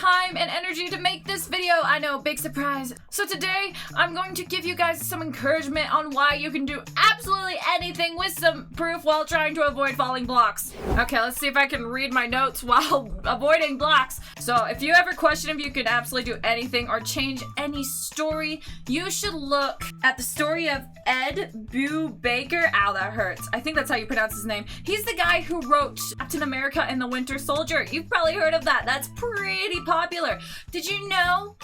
time and energy to make this video. I know, big surprise. So today, I'm going to give you guys some encouragement on why you can do absolutely anything with some proof while trying to avoid falling blocks. Okay, let's see if I can read my notes while avoiding blocks. So if you ever question if you could absolutely do anything or change any story, you should look at the story of Ed Boo Baker. Ow, that hurts. I think that's how you pronounce his name. He's the guy who wrote Captain America and the Winter Soldier. You've probably heard of that. That's pretty popular. Did you know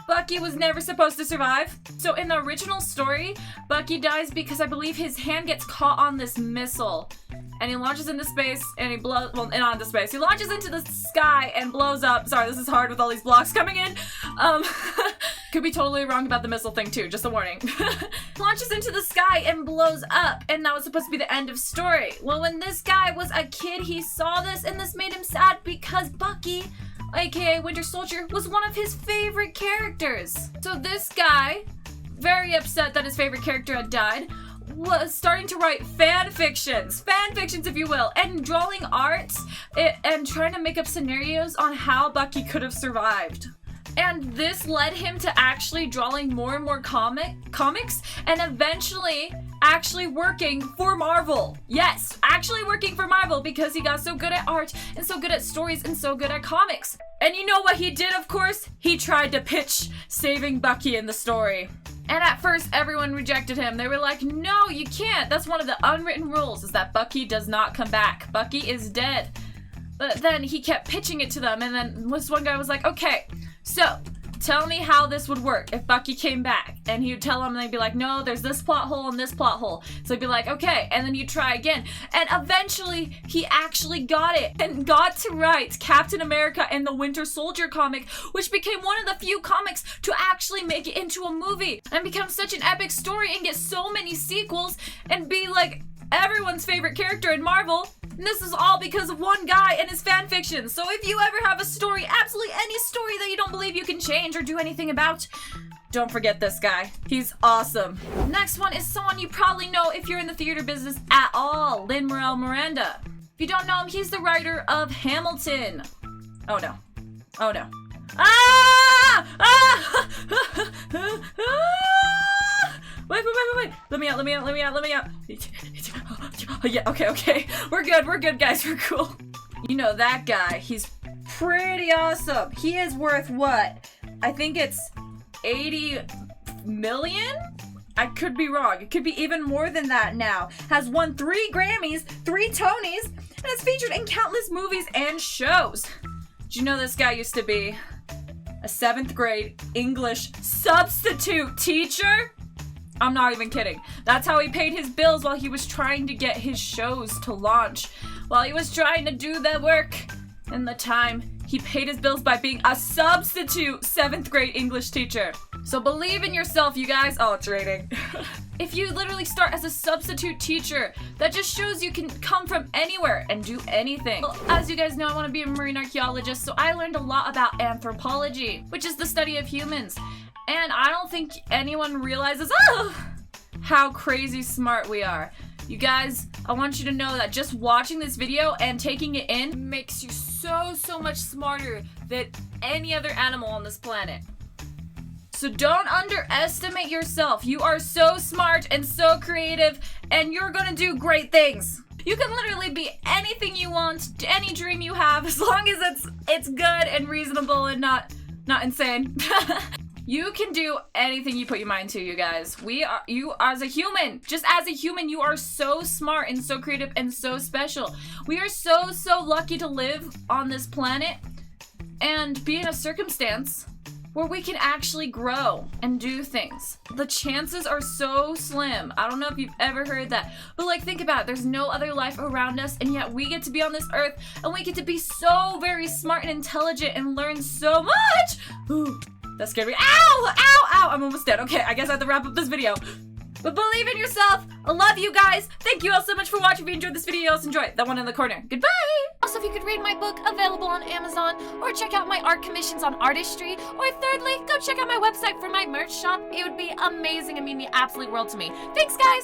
Bucky was never supposed to survive? So in the original story, Bucky dies because I believe his hand gets caught on this missile. And he launches into space and he blows, well, not into space. He launches into the sky and blows up. Sorry, this is hard with all these blocks coming in. Could be totally wrong about the missile thing too, just a warning. Launches into the sky and blows up, and that was supposed to be the end of story. Well, when this guy was a kid, he saw this, and this made him sad because Bucky, aka Winter Soldier, was one of his favorite characters. So this guy, very upset that his favorite character had died, was starting to write fan fictions if you will, and drawing art and trying to make up scenarios on how Bucky could have survived. And this led him to actually drawing more and more comics and eventually actually working for Marvel. Yes, actually working for Marvel because he got so good at art and so good at stories and so good at comics. And you know what he did, of course? He tried to pitch saving Bucky in the story. And at first, everyone rejected him. They were like, no, you can't. That's one of the unwritten rules, is that Bucky does not come back. Bucky is dead. But then he kept pitching it to them, and then this one guy was like, okay, so tell me how this would work if Bucky came back. And he would tell them, and they'd be like, no, there's this plot hole and this plot hole. So he'd be like, okay, and then you try again. And eventually, he actually got it and got to write Captain America and the Winter Soldier comic, which became one of the few comics to actually make it into a movie and become such an epic story and get so many sequels and be like everyone's favorite character in Marvel. And this is all because of one guy and his fan fiction. So if you ever have a story, absolutely any story that you don't believe you can change or do anything about, don't forget this guy. He's awesome. Next one is someone you probably know if you're in the theater business at all, Lin-Manuel Miranda. If you don't know him, he's the writer of Hamilton. Oh no. Oh no. Ah! Ah! Wait. Let me out. Yeah, okay. We're good, guys. We're cool. You know that guy. He's pretty awesome. He is worth what? I think it's 80 million? I could be wrong. It could be even more than that now. Has won 3 Grammys, 3 Tonys, and is featured in countless movies and shows. Did you know this guy used to be a 7th grade English substitute teacher? I'm not even kidding. That's how he paid his bills while he was trying to get his shows to launch. While he was trying to do the work in the time, he paid his bills by being a substitute 7th grade English teacher. So believe in yourself, you guys. Oh, it's raining. If you literally start as a substitute teacher, that just shows you can come from anywhere and do anything. Well, as you guys know, I want to be a marine archaeologist, so I learned a lot about anthropology, which is the study of humans. And I don't think anyone realizes how crazy smart we are. You guys, I want you to know that just watching this video and taking it in makes you so much smarter than any other animal on this planet. So don't underestimate yourself. You are so smart and so creative, and you're gonna do great things. You can literally be anything you want, any dream you have, as long as it's good and reasonable and not insane. You can do anything you put your mind to, you guys. You as a human, just as a human, you are so smart and so creative and so special. We are so lucky to live on this planet and be in a circumstance where we can actually grow and do things. The chances are so slim. I don't know if you've ever heard that, but like, think about it. There's no other life around us, and yet we get to be on this earth and we get to be so very smart and intelligent and learn so much. Ooh. That scared me. Ow! I'm almost dead. Okay, I guess I have to wrap up this video. But believe in yourself. I love you guys. Thank you all so much for watching. If you enjoyed this video, also enjoy that one in the corner. Goodbye! Also, if you could read my book, available on Amazon, or check out my art commissions on Artistry, or thirdly, go check out my website for my merch shop. It would be amazing and mean the absolute world to me. Thanks, guys!